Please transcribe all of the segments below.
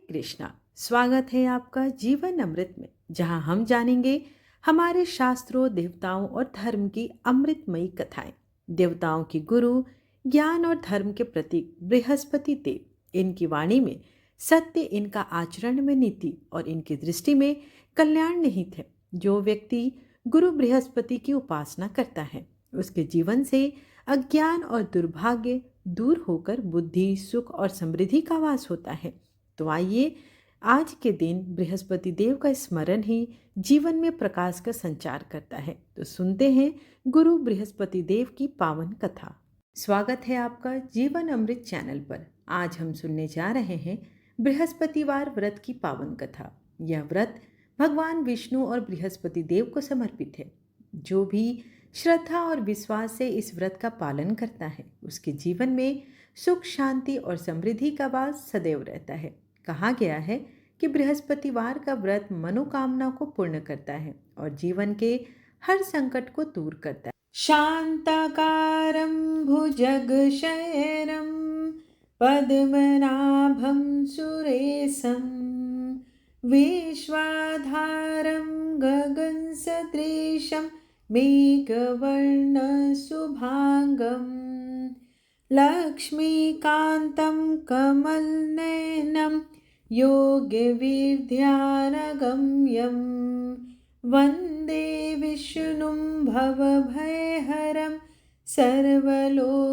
कृष्णा। स्वागत है आपका जीवन अमृत में, जहां हम जानेंगे हमारे शास्त्रों, देवताओं और धर्म की अमृतमयी कथाएं। देवताओं की गुरु, ज्ञान और धर्म के प्रतीक बृहस्पति देव। इनकी वाणी में सत्य, इनका आचरण में नीति और इनकी दृष्टि में कल्याण निहित है। जो व्यक्ति गुरु बृहस्पति की उपासना करता है, उसके जीवन से अज्ञान और दुर्भाग्य दूर होकर बुद्धि, सुख और समृद्धि का वास होता है। तो आइए, आज के दिन बृहस्पति देव का स्मरण ही जीवन में प्रकाश का संचार करता है। तो सुनते हैं गुरु बृहस्पति देव की पावन कथा। स्वागत है आपका जीवन अमृत चैनल पर। आज हम सुनने जा रहे हैं बृहस्पतिवार व्रत की पावन कथा। यह व्रत भगवान विष्णु और बृहस्पति देव को समर्पित है। जो भी श्रद्धा और विश्वास से इस व्रत का पालन करता है, उसके जीवन में सुख, शांति और समृद्धि का वास सदैव रहता है। कहा गया है कि बृहस्पतिवार का व्रत मनोकामना को पूर्ण करता है और जीवन के हर संकट को दूर करता है। शांताकारं भुजगशयनं पद्मनाभं सुरेशं विश्वाधारं गगनसदृशं मेघवर्णशुभांगं लक्ष्मीकान्तं कमलनयनं योगविद्यानगम्यं वन्दे विष्णुं भवभयहरं सर्वलोकैकनाथम्।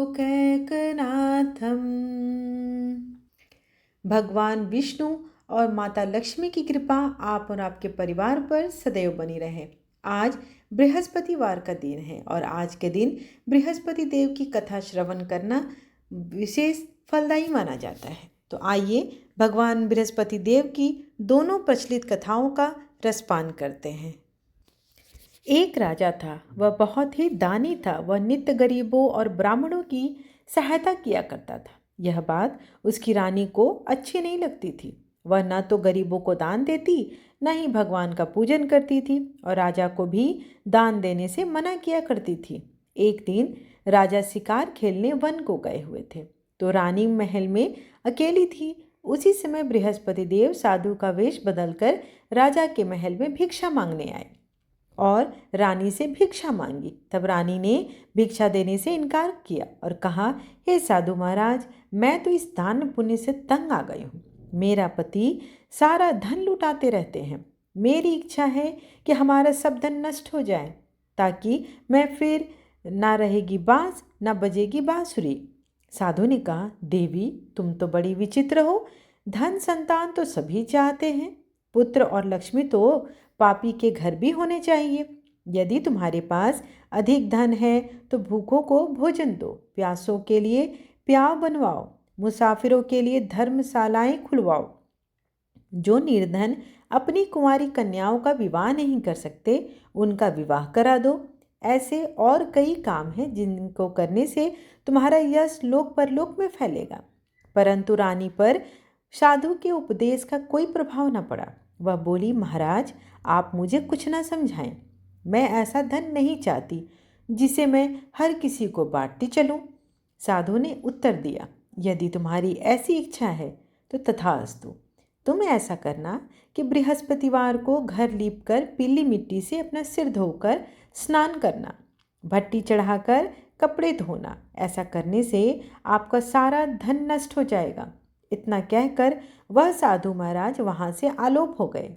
भगवान विष्णु और माता लक्ष्मी की कृपा आप और आपके परिवार पर सदैव बनी रहे। आज बृहस्पतिवार का दिन है और आज के दिन बृहस्पति देव की कथा श्रवण करना विशेष फलदायी माना जाता है। तो आइए भगवान बृहस्पति देव की दोनों प्रचलित कथाओं का रसपान करते हैं। एक राजा था, वह बहुत ही दानी था। वह नित्य गरीबों और ब्राह्मणों की सहायता किया करता था। यह बात उसकी रानी को अच्छी नहीं लगती थी। वह न तो गरीबों को दान देती, न ही भगवान का पूजन करती थी और राजा को भी दान देने से मना किया करती थी। एक दिन राजा शिकार खेलने वन को गए हुए थे, तो रानी महल में अकेली थी। उसी समय बृहस्पति देव साधु का वेश बदलकर राजा के महल में भिक्षा मांगने आए और रानी से भिक्षा मांगी। तब रानी ने भिक्षा देने से इनकार किया और कहा, हे साधु महाराज, मैं तो इस दान पुण्य से तंग आ गई हूँ। मेरा पति सारा धन लुटाते रहते हैं। मेरी इच्छा है कि हमारा सब धन नष्ट हो जाए, ताकि मैं फिर ना रहेगी बांस, ना बजेगी बांसुरी। साधु ने कहा, देवी, तुम तो बड़ी विचित्र हो। धन संतान तो सभी चाहते हैं, पुत्र और लक्ष्मी तो पापी के घर भी होने चाहिए। यदि तुम्हारे पास अधिक धन है तो भूखों को भोजन दो, प्यासों के लिए प्याव बनवाओ, मुसाफिरों के लिए धर्मशालाएं खुलवाओ। जो निर्धन अपनी कुंवारी कन्याओं का विवाह नहीं कर सकते, उनका विवाह करा दो। ऐसे और कई काम हैं जिनको करने से तुम्हारा यश लोक परलोक में फैलेगा। परंतु रानी पर साधु के उपदेश का कोई प्रभाव न पड़ा। वह बोली, महाराज, आप मुझे कुछ ना समझाएं। मैं ऐसा धन नहीं चाहती जिसे मैं हर किसी को बांटती चलूं। साधु ने उत्तर दिया, यदि तुम्हारी ऐसी इच्छा है तो तथास्तु। तुम ऐसा करना कि बृहस्पतिवार को घर लीपकर पीली मिट्टी से अपना सिर धोकर स्नान करना, भट्टी चढ़ाकर कपड़े धोना। ऐसा करने से आपका सारा धन नष्ट हो जाएगा। इतना कहकर वह साधु महाराज वहाँ से आलोप हो गए।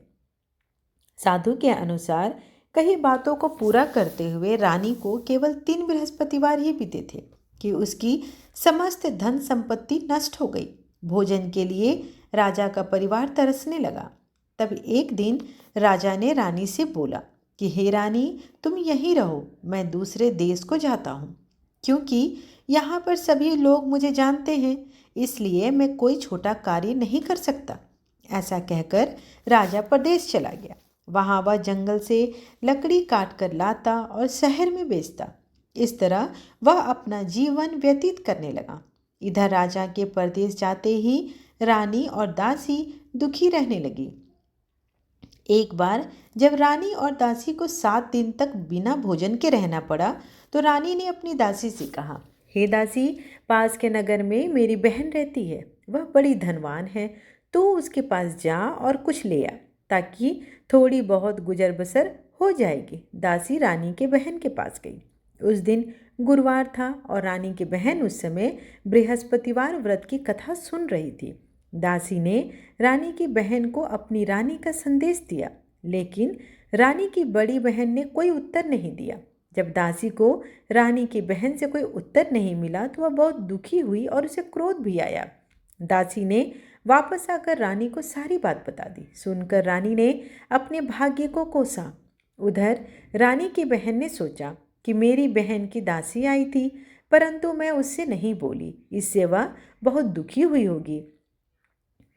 साधु के अनुसार कई बातों को पूरा करते हुए रानी को केवल 3 बृहस्पतिवार ही बीते थे कि उसकी समस्त धन संपत्ति नष्ट हो गई। भोजन के लिए राजा का परिवार तरसने लगा। तब एक दिन राजा ने रानी से बोला कि हे रानी, तुम यहीं रहो, मैं दूसरे देश को जाता हूँ, क्योंकि यहाँ पर सभी लोग मुझे जानते हैं, इसलिए मैं कोई छोटा कार्य नहीं कर सकता। ऐसा कहकर राजा प्रदेश चला गया। वहाँ वह जंगल से लकड़ी काट कर लाता और शहर में बेचता। इस तरह वह अपना जीवन व्यतीत करने लगा। इधर राजा के परदेश जाते ही रानी और दासी दुखी रहने लगी। एक बार जब रानी और दासी को 7 दिन तक बिना भोजन के रहना पड़ा, तो रानी ने अपनी दासी से कहा, हे दासी, पास के नगर में मेरी बहन रहती है, वह बड़ी धनवान है। तो उसके पास जा और कुछ ले आ, ताकि थोड़ी बहुत गुजर बसर हो जाएगी। दासी रानी के बहन के पास गई। उस दिन गुरुवार था और रानी की बहन उस समय बृहस्पतिवार व्रत की कथा सुन रही थी। दासी ने रानी की बहन को अपनी रानी का संदेश दिया, लेकिन रानी की बड़ी बहन ने कोई उत्तर नहीं दिया। जब दासी को रानी की बहन से कोई उत्तर नहीं मिला तो वह बहुत दुखी हुई और उसे क्रोध भी आया। दासी ने वापस आकर रानी को सारी बात बता दी। सुनकर रानी ने अपने भाग्य को कोसा। उधर रानी की बहन ने सोचा कि मेरी बहन की दासी आई थी, परंतु मैं उससे नहीं बोली, इससे वह बहुत दुखी हुई होगी।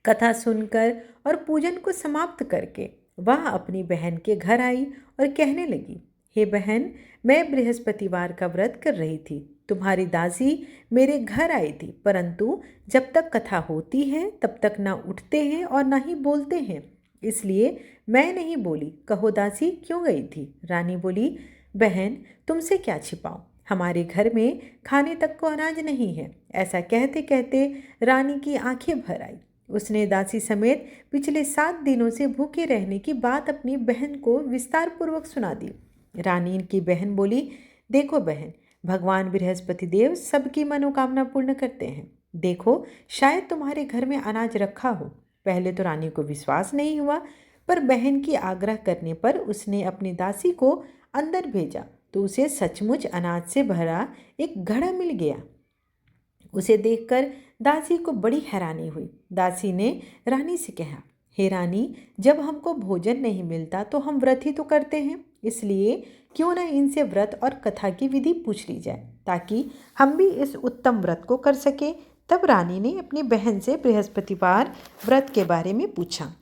कथा सुनकर और पूजन को समाप्त करके वह अपनी बहन के घर आई और कहने लगी, हे बहन, मैं बृहस्पतिवार का व्रत कर रही थी। तुम्हारी दासी मेरे घर आई थी, परंतु जब तक कथा होती है तब तक ना उठते हैं और ना ही बोलते हैं, इसलिए मैं नहीं बोली। कहो दासी क्यों गई थी? रानी बोली, बहन, तुमसे क्या छिपाऊं, हमारे घर में खाने तक को अनाज नहीं है। ऐसा कहते कहते रानी की आंखें भर आई। उसने दासी समेत पिछले 7 दिनों से भूखे रहने की बात अपनी बहन को विस्तार पूर्वक सुना दी। रानी की बहन बोली, देखो बहन, भगवान बृहस्पति देव सबकी मनोकामना पूर्ण करते हैं। देखो, शायद तुम्हारे घर में अनाज रखा हो। पहले तो रानी को विश्वास नहीं हुआ, पर बहन की आग्रह करने पर उसने अपनी दासी को अंदर भेजा तो उसे सचमुच अनाज से भरा एक घड़ा मिल गया। उसे देखकर दासी को बड़ी हैरानी हुई। दासी ने रानी से कहा, हे रानी, जब हमको भोजन नहीं मिलता तो हम व्रत ही तो करते हैं, इसलिए क्यों न इनसे व्रत और कथा की विधि पूछ ली जाए, ताकि हम भी इस उत्तम व्रत को कर सके। तब रानी ने अपनी बहन से बृहस्पतिवार व्रत के बारे में पूछा।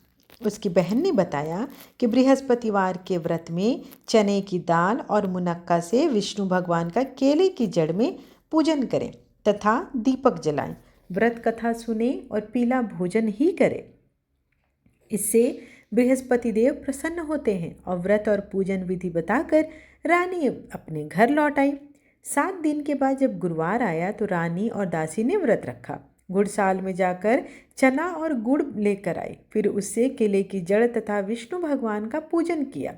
उसकी बहन ने बताया कि बृहस्पतिवार के व्रत में चने की दाल और मुनक्का से विष्णु भगवान का केले की जड़ में पूजन करें तथा दीपक जलाएं, व्रत कथा सुने और पीला भोजन ही करें। इससे बृहस्पति देव प्रसन्न होते हैं। और व्रत और पूजन विधि बताकर रानी अपने घर लौट आई। 7 दिन के बाद जब गुरुवार आया तो रानी और दासी ने व्रत रखा। गुड़साल में जाकर चना और गुड़ लेकर आई, फिर उससे केले की जड़ तथा विष्णु भगवान का पूजन किया।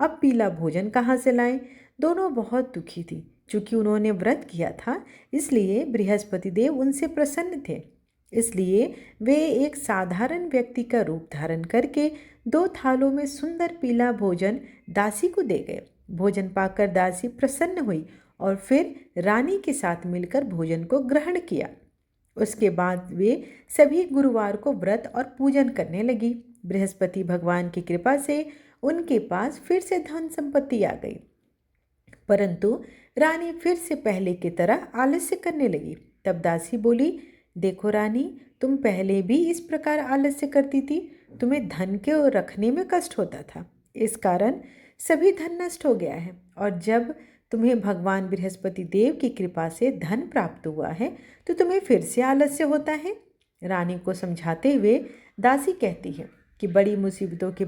अब पीला भोजन कहाँ से लाएं? दोनों बहुत दुखी थी। चूँकि उन्होंने व्रत किया था, इसलिए बृहस्पति देव उनसे प्रसन्न थे। इसलिए वे एक साधारण व्यक्ति का रूप धारण करके 2 थालों में सुंदर पीला भोजन दासी को दे गए। भोजन पाकर दासी प्रसन्न हुई और फिर रानी के साथ मिलकर भोजन को ग्रहण किया। उसके बाद वे सभी गुरुवार को व्रत और पूजन करने लगी। बृहस्पति भगवान की कृपा से उनके पास फिर से धन संपत्ति आ गई, परंतु रानी फिर से पहले की तरह आलस्य करने लगी। तब दासी बोली, देखो रानी, तुम पहले भी इस प्रकार आलस्य करती थी। तुम्हें धन के रखने में कष्ट होता था, इस कारण सभी धन नष्ट हो गया है। और जब तुम्हें भगवान बृहस्पति देव की कृपा से धन प्राप्त हुआ है तो तुम्हें फिर से आलस्य होता है। रानी को समझाते हुए दासी कहती है कि बड़ी मुसीबतों के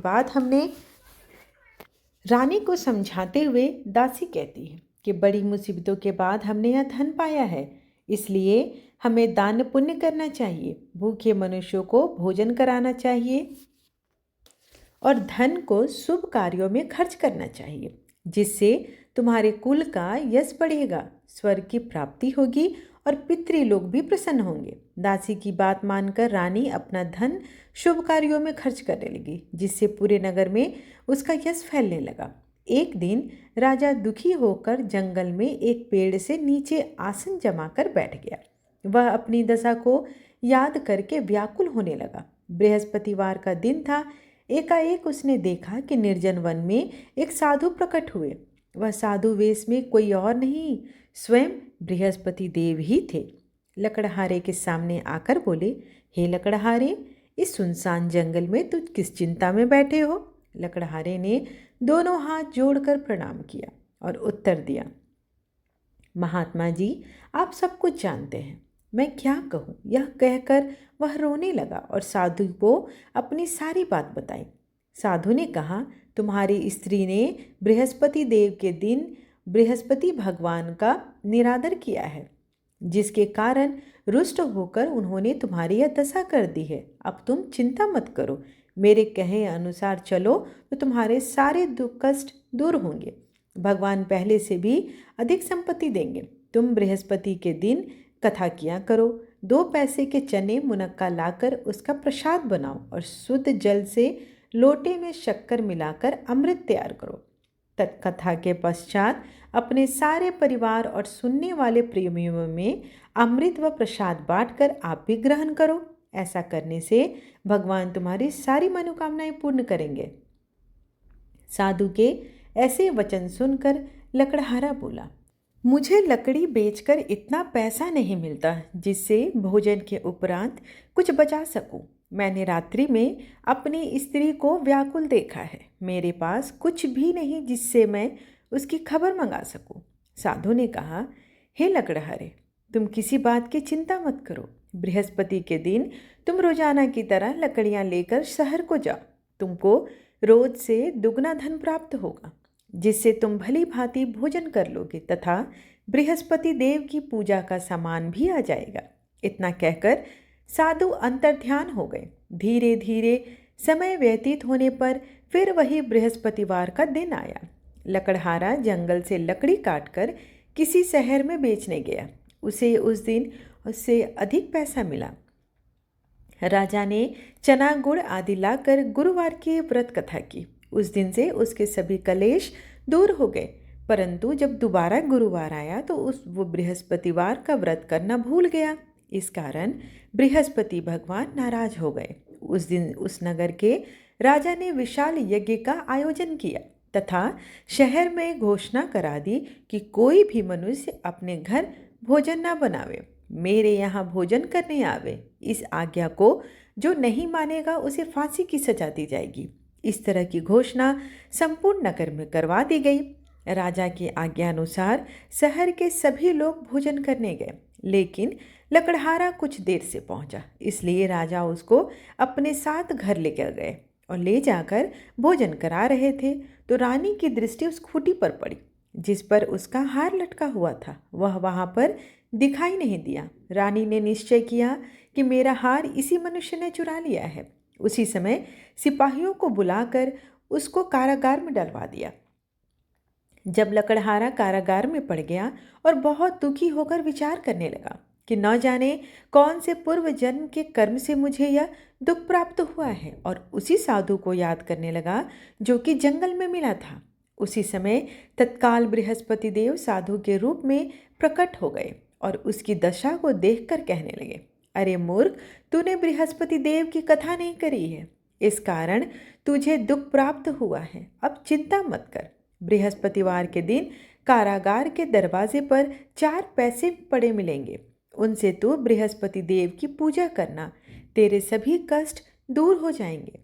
बाद हमने यह धन पाया है, इसलिए हमें दान पुण्य करना चाहिए, भूखे मनुष्यों को भोजन कराना चाहिए और धन को शुभ कार्यों में खर्च करना चाहिए, जिससे तुम्हारे कुल का यश बढ़ेगा, स्वर्ग की प्राप्ति होगी और पितृलोक भी प्रसन्न होंगे। दासी की बात मानकर रानी अपना धन शुभ कार्यों में खर्च करने लगी, जिससे पूरे नगर में उसका यश फैलने लगा। एक दिन राजा दुखी होकर जंगल में एक पेड़ से नीचे आसन जमाकर बैठ गया। वह अपनी दशा को याद करके व्याकुल होने लगा। बृहस्पतिवार का दिन था। एकाएक उसने देखा कि निर्जन वन में एक साधु प्रकट हुए। वह साधु वेश में कोई और नहीं, स्वयं बृहस्पति देव ही थे। लकड़हारे के सामने आकर बोले, हे लकड़हारे, इस सुनसान जंगल में तुम किस चिंता में बैठे हो? लकड़हारे ने दोनों हाथ जोड़कर प्रणाम किया और उत्तर दिया, महात्मा जी, आप सब कुछ जानते हैं, मैं क्या कहूँ। यह कहकर वह रोने लगा और साधु को अपनी सारी बात बताई। साधु ने कहा, तुम्हारी स्त्री ने बृहस्पति देव के दिन बृहस्पति भगवान का निरादर किया है, जिसके कारण रुष्ट होकर उन्होंने तुम्हारी यह दशा कर दी है। अब तुम चिंता मत करो, मेरे कहे अनुसार चलो तो तुम्हारे सारे दुख कष्ट दूर होंगे। भगवान पहले से भी अधिक संपत्ति देंगे। तुम बृहस्पति के दिन कथा किया करो। 2 पैसे के चने मुनक्का लाकर उसका प्रसाद बनाओ और शुद्ध जल से लोटे में शक्कर मिलाकर अमृत तैयार करो। तत्कथा के पश्चात अपने सारे परिवार और सुनने वाले प्रेमियों में अमृत व प्रसाद बांटकर आप भी ग्रहण करो। ऐसा करने से भगवान तुम्हारी सारी मनोकामनाएं पूर्ण करेंगे। साधु के ऐसे वचन सुनकर लकड़हारा बोला, मुझे लकड़ी बेचकर इतना पैसा नहीं मिलता जिससे भोजन के उपरांत कुछ बचा सकूं। मैंने रात्रि में अपनी स्त्री को व्याकुल देखा है। मेरे पास कुछ भी नहीं जिससे मैं उसकी खबर मंगा सकूं। साधु ने कहा, हे लकड़हारे, तुम किसी बात की चिंता मत करो। बृहस्पति के दिन तुम रोजाना की तरह लकड़ियां लेकर शहर को जाओ। तुमको रोज से दुगना धन प्राप्त होगा, जिससे तुम भली भांति भोजन कर लोगे तथा बृहस्पति देव की पूजा का सामान भी आ जाएगा। इतना कहकर साधु अंतर्ध्यान हो गए। धीरे धीरे समय व्यतीत होने पर फिर वही बृहस्पतिवार का दिन आया। लकड़हारा जंगल से लकड़ी काटकर किसी शहर में बेचने गया। उसे उस दिन उससे अधिक पैसा मिला। राजा ने चना गुड़ आदि लाकर गुरुवार की व्रत कथा की। उस दिन से उसके सभी कलेश दूर हो गए। परंतु जब दोबारा गुरुवार आया तो वो बृहस्पतिवार का व्रत करना भूल गया। इस कारण बृहस्पति भगवान नाराज हो गए। उस दिन उस नगर के राजा ने विशाल यज्ञ का आयोजन किया तथा शहर में घोषणा करा दी कि कोई भी मनुष्य अपने घर भोजन न बनावे, मेरे यहाँ भोजन करने आवे। इस आज्ञा को जो नहीं मानेगा उसे फांसी की सजा दी जाएगी। इस तरह की घोषणा संपूर्ण नगर में करवा दी गई। राजा की आज्ञा अनुसार शहर के सभी लोग भोजन करने गए, लेकिन लकड़हारा कुछ देर से पहुंचा। इसलिए राजा उसको अपने साथ घर लेकर गए और ले जाकर भोजन करा रहे थे तो रानी की दृष्टि उस खूंटी पर पड़ी जिस पर उसका हार लटका हुआ था। वह वहां पर दिखाई नहीं दिया। रानी ने निश्चय किया कि मेरा हार इसी मनुष्य ने चुरा लिया है। उसी समय सिपाहियों को बुलाकर उसको कारागार में डलवा दिया। जब लकड़हारा कारागार में पड़ गया और बहुत दुखी होकर विचार करने लगा कि न जाने कौन से पूर्व जन्म के कर्म से मुझे यह दुख प्राप्त हुआ है, और उसी साधु को याद करने लगा जो कि जंगल में मिला था। उसी समय तत्काल बृहस्पति देव साधु के रूप में प्रकट हो गए और उसकी दशा को देखकर कहने लगे, अरे मूर्ख, तूने बृहस्पति देव की कथा नहीं करी है, इस कारण तुझे दुख प्राप्त हुआ है। अब चिंता मत कर। बृहस्पतिवार के दिन कारागार के दरवाजे पर 4 पैसे पड़े मिलेंगे। उनसे तू बृहस्पति देव की पूजा करना, तेरे सभी कष्ट दूर हो जाएंगे।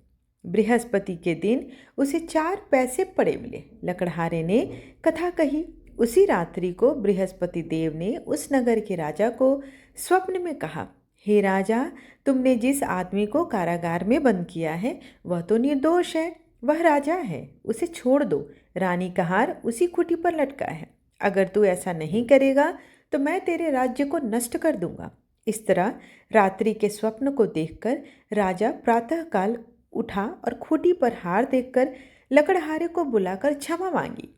बृहस्पति के दिन उसे 4 पैसे पड़े मिले। लकड़हारे ने कथा कही। उसी रात्रि को बृहस्पति देव ने उस नगर के राजा को स्वप्न में कहा, हे राजा, तुमने जिस आदमी को कारागार में बंद किया है वह तो निर्दोष है, वह राजा है, उसे छोड़ दो। रानी का हार उसी खूंटी पर लटका है। अगर तू ऐसा नहीं करेगा तो मैं तेरे राज्य को नष्ट कर दूंगा। इस तरह रात्रि के स्वप्न को देखकर राजा प्रातःकाल उठा और खूंटी पर हार देखकर लकड़हारे को बुलाकर क्षमा मांगी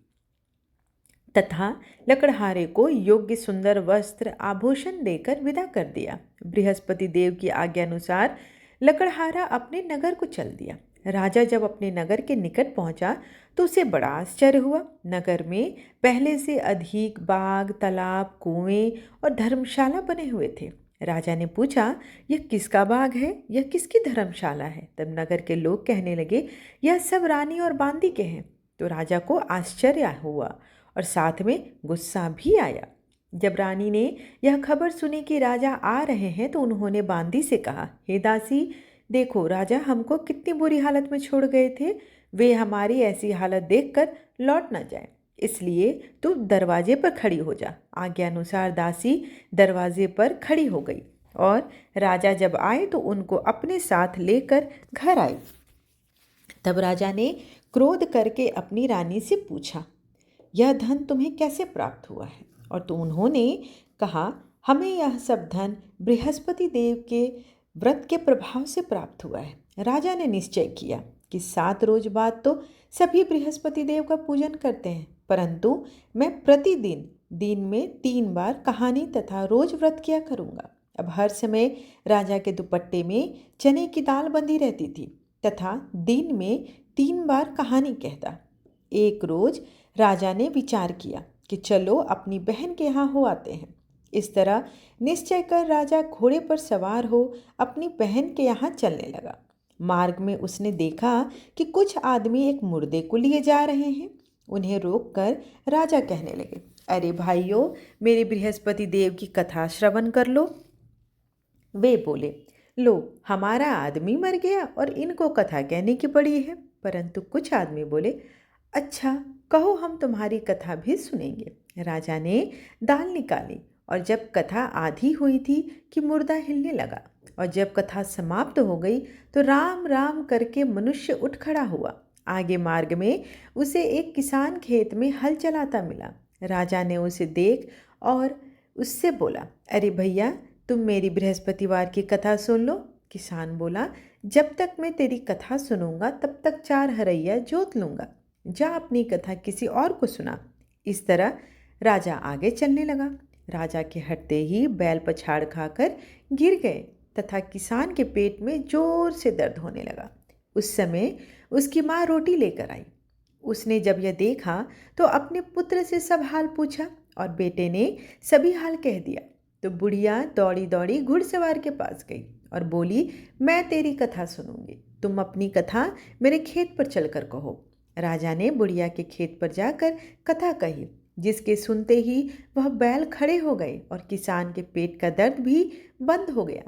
तथा लकड़हारे को योग्य सुंदर वस्त्र आभूषण देकर विदा कर दिया। बृहस्पति देव की आज्ञा अनुसार लकड़हारा अपने नगर को चल दिया। राजा जब अपने नगर के निकट पहुंचा तो उसे बड़ा आश्चर्य हुआ। नगर में पहले से अधिक बाग, तालाब, कुएं और धर्मशाला बने हुए थे। राजा ने पूछा, यह किसका बाग है, यह किसकी धर्मशाला है? तब नगर के लोग कहने लगे, यह सब रानी और बांदी के हैं। तो राजा को आश्चर्य हुआ और साथ में गुस्सा भी आया। जब रानी ने यह खबर सुनी कि राजा आ रहे हैं तो उन्होंने बांदी से कहा, हे दासी, देखो राजा हमको कितनी बुरी हालत में छोड़ गए थे, वे हमारी ऐसी हालत देखकर लौट न जाए, इसलिए तू दरवाजे पर खड़ी हो जा। आज्ञा अनुसार दासी दरवाजे पर खड़ी हो गई और राजा जब आए तो उनको अपने साथ लेकर घर आई। तब राजा ने क्रोध करके अपनी रानी से पूछा, यह धन तुम्हें कैसे प्राप्त हुआ है? और तो उन्होंने कहा, हमें यह सब धन बृहस्पति देव के व्रत के प्रभाव से प्राप्त हुआ है। राजा ने निश्चय किया कि 7 रोज बाद तो सभी बृहस्पति देव का पूजन करते हैं, परंतु मैं प्रतिदिन दिन में 3 बार कहानी तथा रोज व्रत किया करूँगा। अब हर समय राजा के दुपट्टे में चने की दाल बंधी रहती थी तथा दिन में 3 बार कहानी कहता। एक रोज राजा ने विचार किया कि चलो अपनी बहन के यहाँ हो आते हैं। इस तरह निश्चय कर राजा घोड़े पर सवार हो अपनी बहन के यहाँ चलने लगा। मार्ग में उसने देखा कि कुछ आदमी एक मुर्दे को लिए जा रहे हैं। उन्हें रोककर राजा कहने लगे, अरे भाइयों, मेरे बृहस्पति देव की कथा श्रवण कर लो। वे बोले, लो, हमारा आदमी मर गया और इनको कथा कहने की पड़ी है। परंतु कुछ आदमी बोले, अच्छा, कहो, हम तुम्हारी कथा भी सुनेंगे। राजा ने दाल निकाली और जब कथा आधी हुई थी कि मुर्दा हिलने लगा, और जब कथा समाप्त हो गई तो राम राम करके मनुष्य उठ खड़ा हुआ। आगे मार्ग में उसे एक किसान खेत में हल चलाता मिला। राजा ने उसे देख और उससे बोला, अरे भैया, तुम मेरी बृहस्पतिवार की कथा सुन लो। किसान बोला, जब तक मैं तेरी कथा सुनूंगा तब तक 4 हरैया जोत लूँगा। जा अपनी कथा किसी और को सुना। इस तरह राजा आगे चलने लगा। राजा के हटते ही बैल पछाड़ खाकर गिर गए तथा किसान के पेट में जोर से दर्द होने लगा। उस समय उसकी माँ रोटी लेकर आई। उसने जब यह देखा तो अपने पुत्र से सब हाल पूछा और बेटे ने सभी हाल कह दिया। तो बुढ़िया दौड़ी दौड़ी घुड़सवार के पास गई और बोली, मैं तेरी कथा सुनूंगी, तुम अपनी कथा मेरे खेत पर चलकर कहो। राजा ने बुढ़िया के खेत पर जाकर कथा कही, जिसके सुनते ही वह बैल खड़े हो गए और किसान के पेट का दर्द भी बंद हो गया।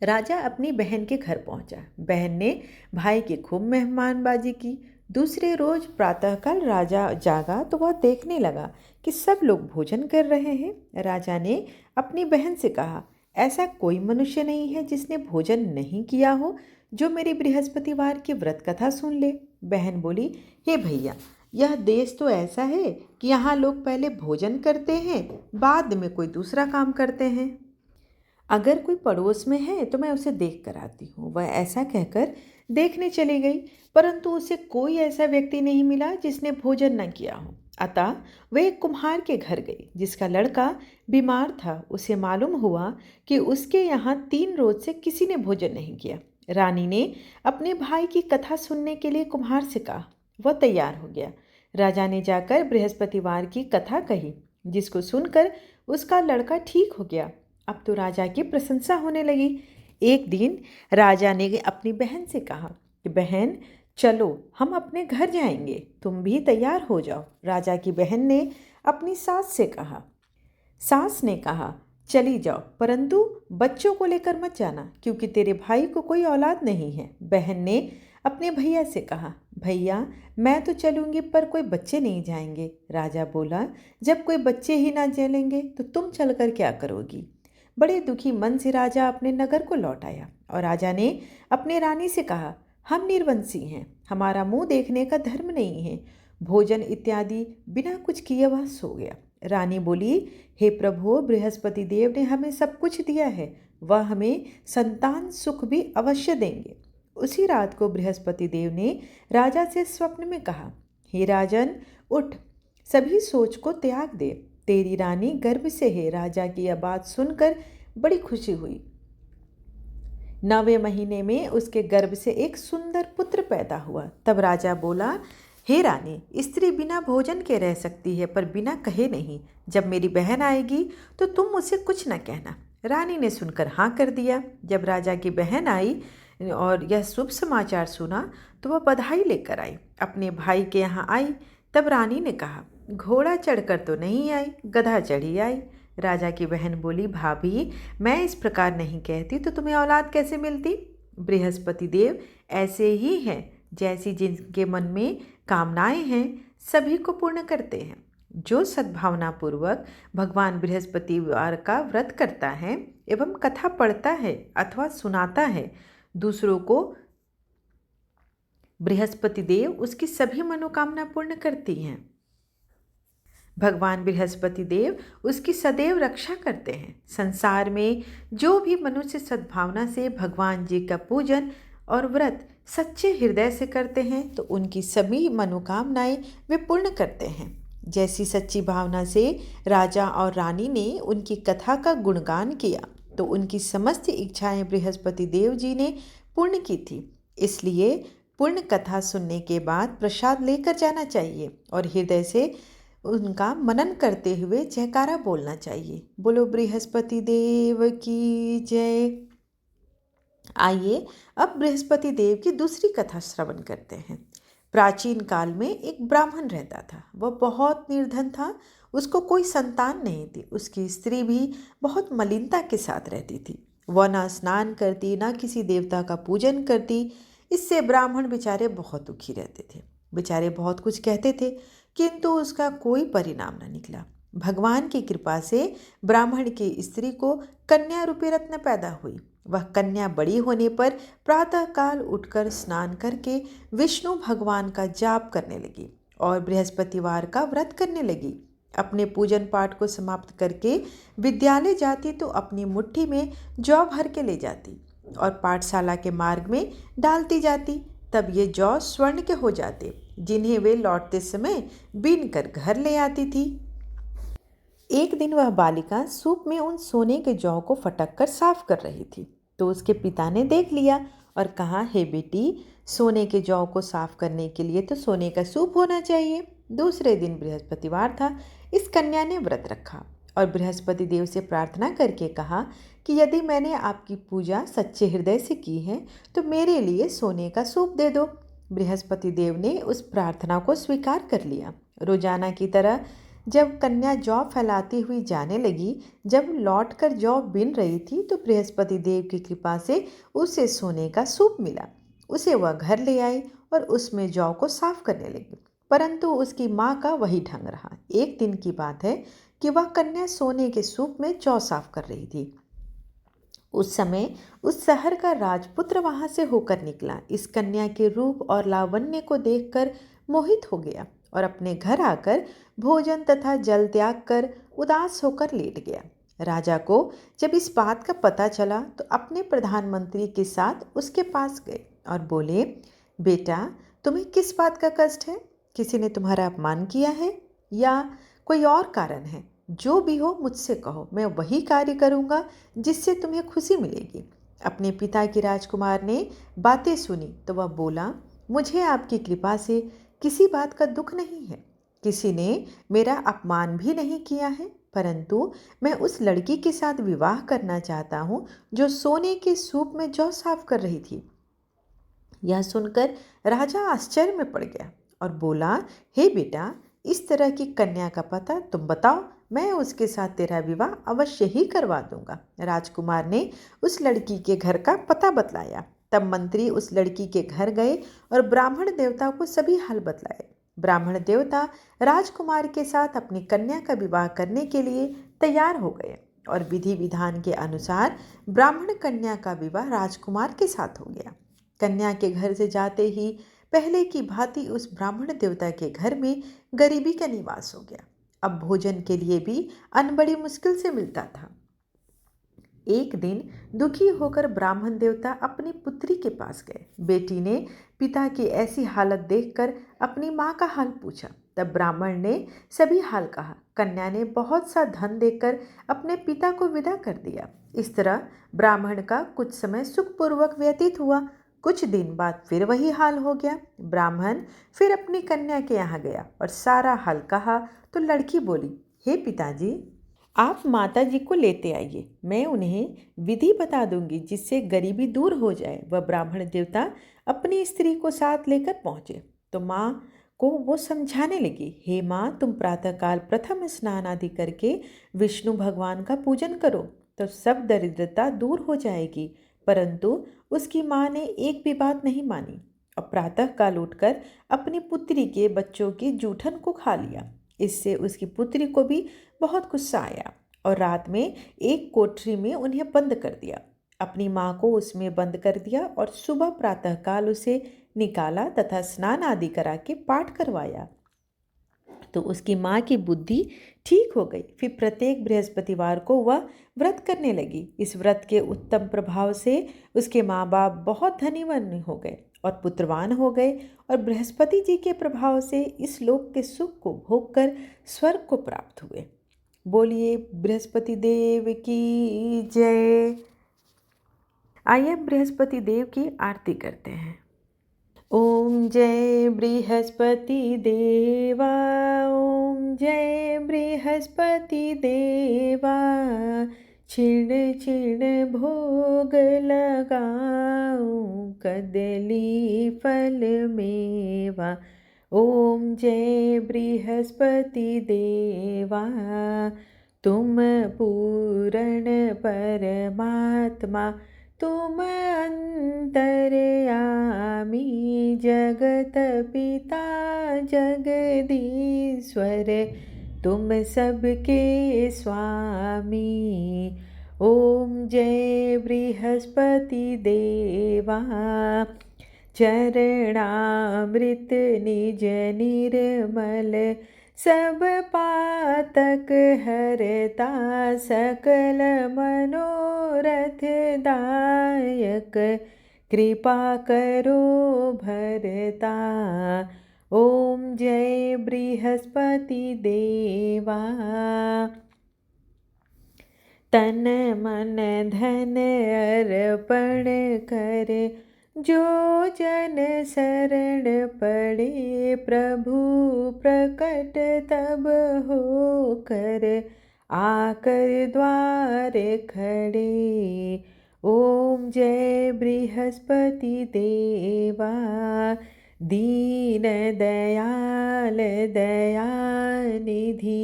राजा अपनी बहन के घर पहुंचा। बहन ने भाई की खूब मेहमानबाजी की। दूसरे रोज प्रातःकाल राजा जागा तो वह देखने लगा कि सब लोग भोजन कर रहे हैं। राजा ने अपनी बहन से कहा, ऐसा कोई मनुष्य नहीं है जिसने भोजन नहीं किया हो जो मेरी बृहस्पतिवार की व्रत कथा सुन ले। बहन बोली, हे भैया, यह देश तो ऐसा है कि यहाँ लोग पहले भोजन करते हैं, बाद में कोई दूसरा काम करते हैं। अगर कोई पड़ोस में है तो मैं उसे देख कर आती हूँ। वह ऐसा कहकर देखने चली गई, परंतु उसे कोई ऐसा व्यक्ति नहीं मिला जिसने भोजन न किया हो। अतः वह एक कुम्हार के घर गई जिसका लड़का बीमार था। उसे मालूम हुआ कि उसके यहाँ 3 रोज से किसी ने भोजन नहीं किया। रानी ने अपने भाई की कथा सुनने के लिए कुम्हार से कहा। वह तैयार हो गया। राजा ने जाकर बृहस्पतिवार की कथा कही, जिसको सुनकर उसका लड़का ठीक हो गया। अब तो राजा की प्रशंसा होने लगी। एक दिन राजा ने अपनी बहन से कहा कि बहन, चलो हम अपने घर जाएंगे, तुम भी तैयार हो जाओ। राजा की बहन ने अपनी सास से कहा। सास ने कहा, चली जाओ, परंतु बच्चों को लेकर मत जाना, क्योंकि तेरे भाई को कोई औलाद नहीं है। बहन ने अपने भैया से कहा, भैया, मैं तो चलूंगी पर कोई बच्चे नहीं जाएंगे। राजा बोला, जब कोई बच्चे ही ना चलेंगे तो तुम चलकर क्या करोगी। बड़े दुखी मन से राजा अपने नगर को लौट आया और राजा ने अपने रानी से कहा, हम निर्वंशी हैं, हमारा मुंह देखने का धर्म नहीं है। भोजन इत्यादि बिना कुछ किए वह सो गया। रानी बोली, हे प्रभु, बृहस्पति देव ने हमें सब कुछ दिया है, वह हमें संतान सुख भी अवश्य देंगे। उसी रात को बृहस्पति देव ने राजा से स्वप्न में कहा, हे राजन, उठ, सभी सोच को त्याग दे, तेरी रानी गर्भ से है। राजा की यह बात सुनकर बड़ी खुशी हुई। 9वें महीने में उसके गर्भ से एक सुंदर पुत्र पैदा हुआ। तब राजा बोला, हे रानी, स्त्री बिना भोजन के रह सकती है पर बिना कहे नहीं। जब मेरी बहन आएगी तो तुम उसे कुछ न कहना। रानी ने सुनकर हाँ कर दिया। जब राजा की बहन आई और यह शुभ समाचार सुना तो वह बधाई लेकर आई, अपने भाई के यहाँ आई। तब रानी ने कहा, घोड़ा चढ़कर तो नहीं आई, गधा चढ़ी आई। राजा की बहन बोली, भाभी, मैं इस प्रकार नहीं कहती तो तुम्हें औलाद कैसे मिलती। बृहस्पति देव ऐसे ही हैं, जैसी जिनके मन में कामनाएं हैं सभी को पूर्ण करते हैं। जो सद्भावना पूर्वक भगवान बृहस्पतिवार का व्रत करता है एवं कथा पढ़ता है अथवा सुनाता है दूसरों को, बृहस्पति देव उसकी सभी मनोकामना पूर्ण करती हैं। भगवान बृहस्पति देव उसकी सदैव रक्षा करते हैं। संसार में जो भी मनुष्य सद्भावना से भगवान जी का पूजन और व्रत सच्चे हृदय से करते हैं तो उनकी सभी मनोकामनाएं वे पूर्ण करते हैं। जैसी सच्ची भावना से राजा और रानी ने उनकी कथा का गुणगान किया तो उनकी समस्त इच्छाएं बृहस्पति देव जी ने पूर्ण की थी। इसलिए पूर्ण कथा सुनने के बाद प्रसाद लेकर जाना चाहिए और हृदय से उनका मनन करते हुए जयकारा बोलना चाहिए। बोलो बृहस्पति देव की जय। आइए अब बृहस्पति देव की दूसरी कथा श्रवण करते हैं। प्राचीन काल में एक ब्राह्मण रहता था। वह बहुत निर्धन था, उसको कोई संतान नहीं थी। उसकी स्त्री भी बहुत मलिनता के साथ रहती थी। वह ना स्नान करती, ना किसी देवता का पूजन करती। इससे ब्राह्मण बेचारे बहुत दुखी रहते थे। बेचारे बहुत कुछ कहते थे किंतु उसका कोई परिणाम न निकला। भगवान की कृपा से ब्राह्मण की स्त्री को कन्या रूपी रत्न पैदा हुई। वह कन्या बड़ी होने पर प्रातःकाल उठकर स्नान करके विष्णु भगवान का जाप करने लगी और बृहस्पतिवार का व्रत करने लगी। अपने पूजन पाठ को समाप्त करके विद्यालय जाती तो अपनी मुट्ठी में जौ भर के ले जाती और पाठशाला के मार्ग में डालती जाती। तब ये जौ स्वर्ण के हो जाते, जिन्हें वे लौटते समय बीन कर घर ले आती थी। एक दिन वह बालिका सूप में उन सोने के जौ को फटक कर साफ कर रही थी तो उसके पिता ने देख लिया और कहा, हे बेटी, सोने के जौ को साफ करने के लिए तो सोने का सूप होना चाहिए। दूसरे दिन बृहस्पतिवार था। इस कन्या ने व्रत रखा और बृहस्पति देव से प्रार्थना करके कहा कि यदि मैंने आपकी पूजा सच्चे हृदय से की है तो मेरे लिए सोने का सूप दे दो। बृहस्पति देव ने उस प्रार्थना को स्वीकार कर लिया। रोजाना की तरह जब कन्या जौ फैलाती हुई जाने लगी, जब लौटकर जौ बिन रही थी तो बृहस्पति देव की कृपा से उसे सोने का सूप मिला। उसे वह घर ले आई और उसमें जौ को साफ करने लगी, परंतु उसकी माँ का वही ढंग रहा। एक दिन की बात है कि वह कन्या सोने के सूप में जौ साफ कर रही थी। उस समय उस शहर का राजपुत्र वहां से होकर निकला। इस कन्या के रूप और लावण्य को देखकर मोहित हो गया और अपने घर आकर भोजन तथा जल त्याग कर उदास होकर लेट गया। राजा को जब इस बात का पता चला तो अपने प्रधानमंत्री के साथ उसके पास गए और बोले, बेटा, तुम्हें किस बात का कष्ट है? किसी ने तुम्हारा अपमान किया है या कोई और कारण है? जो भी हो मुझसे कहो, मैं वही कार्य करूँगा जिससे तुम्हें खुशी मिलेगी। अपने पिता की राजकुमार ने बातें सुनी तो वह बोला, मुझे आपकी कृपा से किसी बात का दुख नहीं है। किसी ने मेरा अपमान भी नहीं किया है, परंतु मैं उस लड़की के साथ विवाह करना चाहता हूँ जो सोने के सूप में जौ साफ कर रही थी। यह सुनकर राजा आश्चर्य में पड़ गया और बोला, हे बेटा, इस तरह की कन्या का पता तुम बताओ, मैं उसके साथ तेरा विवाह अवश्य ही करवा दूंगा। राजकुमार ने उस लड़की के घर का पता बतलाया। तब मंत्री उस लड़की के घर गए और ब्राह्मण देवता को सभी हाल बतलाए। ब्राह्मण देवता राजकुमार के साथ अपनी कन्या का विवाह करने के लिए तैयार हो गए और विधि विधान के अनुसार ब्राह्मण कन्या का विवाह राजकुमार के साथ हो गया। कन्या के घर से जाते ही पहले की भांति उस ब्राह्मण देवता के घर में गरीबी का निवास हो गया। अब भोजन के लिए भी अन्न बड़ी मुश्किल से मिलता था। एक दिन दुखी होकर ब्राह्मण देवता अपनी पुत्री के पास गए। बेटी ने पिता की ऐसी हालत देखकर अपनी माँ का हाल पूछा। तब ब्राह्मण ने सभी हाल कहा। कन्या ने बहुत सा धन देकर अपने पिता को विदा कर दिया। इस तरह ब्राह्मण का कुछ समय सुखपूर्वक व्यतीत हुआ। कुछ दिन बाद फिर वही हाल हो गया। ब्राह्मण फिर अपनी कन्या के यहाँ गया और सारा हाल कहा तो लड़की बोली, हे पिताजी, आप माता जी को लेते आइए, मैं उन्हें विधि बता दूंगी जिससे गरीबी दूर हो जाए। वह ब्राह्मण देवता अपनी स्त्री को साथ लेकर पहुँचे तो माँ को वो समझाने लगी, हे माँ, तुम प्रातःकाल प्रथम स्नान आदि करके विष्णु भगवान का पूजन करो तो सब दरिद्रता दूर हो जाएगी। परंतु उसकी माँ ने एक भी बात नहीं मानी और प्रातःकाल उठकर अपनी पुत्री के बच्चों की जूठन को खा लिया। इससे उसकी पुत्री को भी बहुत गुस्सा आया और रात में एक कोठरी में उन्हें बंद कर दिया। अपनी माँ को उसमें बंद कर दिया और सुबह प्रातःकाल उसे निकाला तथा स्नान आदि करा के पाठ करवाया। तो उसकी माँ की बुद्धि ठीक हो गई। फिर प्रत्येक बृहस्पतिवार को वह व्रत करने लगी। इस व्रत के उत्तम प्रभाव से उसके माँ बाप बहुत धनीवान हो गए और पुत्रवान हो गए, और बृहस्पति जी के प्रभाव से इस लोक के सुख को भोग कर स्वर्ग को प्राप्त हुए। बोलिए बृहस्पति देव की जय। आइए बृहस्पति देव की आरती करते हैं। ओम जय बृहस्पति देवा, ओम जय बृहस्पति देवा, छिण छिण भोग लगाऊं कदली फल मेवा। ओम जय बृहस्पति देवा, तुम पूर्ण परमात्मा, तुम अंतर्यामी, जगत पिता जगदीश्वर, तुम सबके स्वामी। ओम जय बृहस्पति देवा, चरणामृत निज निर्मल, सब पातक हरता, सकल मनोरथ दायक, कृपा करो भरता। ओम जय बृहस्पति देवा, तन मन धन अर्पण कर, जो जन शरण पड़े, प्रभु प्रकट तब हो कर, आकर द्वार खड़े। ओम जय बृहस्पति देवा, दीन दयाल दयानिधि,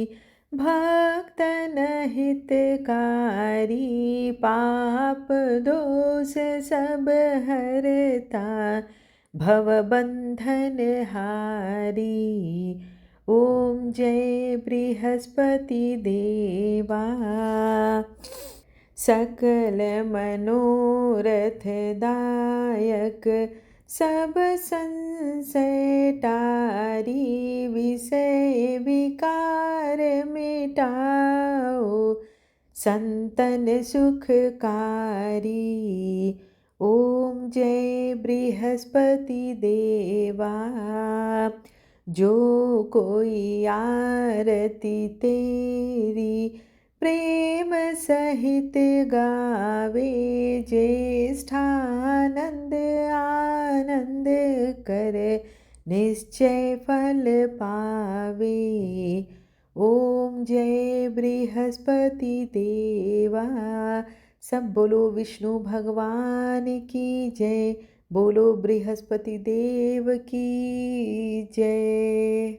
भक्तन हितकारी, पाप दोष सब हरता, भवबंधन हारी। ओम जय बृहस्पति देवा, सकल मनोरथ दायक, सब संशय टारी, विषय विकार मिटाओ, संतन सुखकारी। ओम जय बृहस्पति देवा, जो कोई आरती तेरी प्रेम सहित गावे, ज्येष्ठानंद आनंद कर, निश्चय फल पावे। ओम जय बृहस्पति देवा। सब बोलो विष्णु भगवान की जय, बोलो बृहस्पति देव की जय।